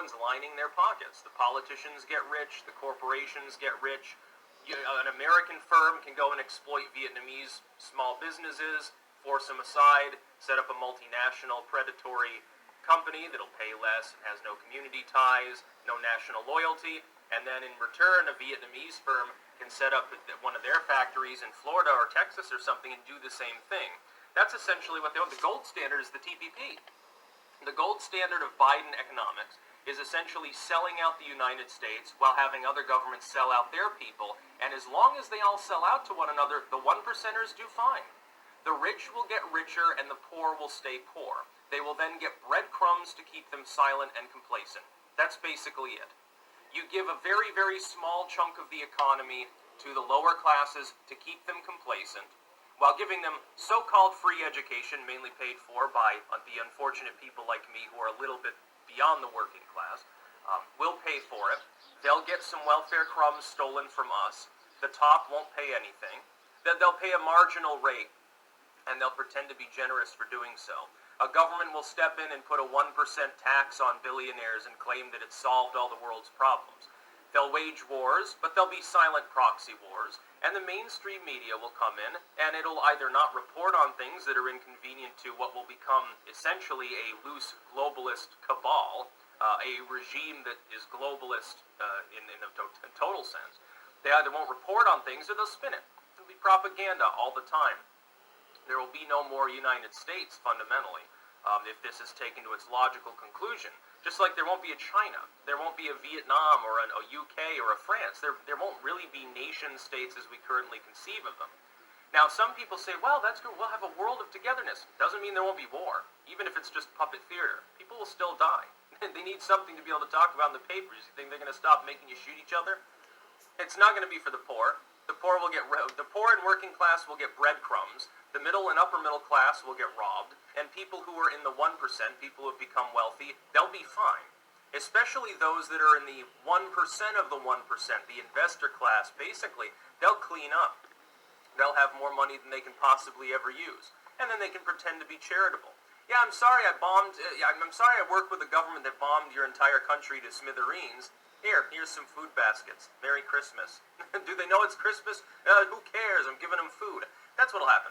everyone's lining their pockets. The politicians get rich, the corporations get rich. An American firm can go and exploit Vietnamese small businesses, force them aside, set up a multinational predatory company that'll pay less, has no community ties, no national loyalty, and then in return a Vietnamese firm can set up one of their factories in Florida or Texas or something and do the same thing. That's essentially what they want. The gold standard is the TPP. The gold standard of Biden economics is essentially selling out the United States while having other governments sell out their people, and as long as they all sell out to one another, the one percenters do fine. The rich will get richer and the poor will stay poor. They will then get breadcrumbs to keep them silent and complacent. That's basically it. You give a very, very small chunk of the economy to the lower classes to keep them complacent, while giving them so-called free education, mainly paid for by the unfortunate people like me who are a little bit beyond the working class, will pay for it. They'll get some welfare crumbs stolen from us. The top won't pay anything. They'll pay a marginal rate, and they'll pretend to be generous for doing so. A government will step in and put a 1% tax on billionaires and claim that it's solved all the world's problems. They'll wage wars, but they'll be silent proxy wars, and the mainstream media will come in, and it'll either not report on things that are inconvenient to what will become essentially a loose globalist cabal, a regime that is globalist in a total sense. They either won't report on things or they'll spin it. It'll be propaganda all the time. There will be no more United States, fundamentally, if this is taken to its logical conclusion. Just like there won't be a China, there won't be a Vietnam or a UK or a France. There won't really be nation-states as we currently conceive of them. Now, some people say, well, that's good, we'll have a world of togetherness. Doesn't mean there won't be war, even if it's just puppet theater. People will still die. They need something to be able to talk about in the papers. You think they're going to stop making you shoot each other? It's not going to be for the poor. The poor and working class will get breadcrumbs. The middle and upper middle class will get robbed, and people who are in the 1%, people who have become wealthy, they'll be fine. Especially those that are in the 1% of the 1%, the investor class, basically, they'll clean up. They'll have more money than they can possibly ever use, and then they can pretend to be charitable. Yeah, I'm sorry I worked with a government that bombed your entire country to smithereens. Here's some food baskets. Merry Christmas. Do they know it's Christmas? Who cares? I'm giving them food. That's what'll happen.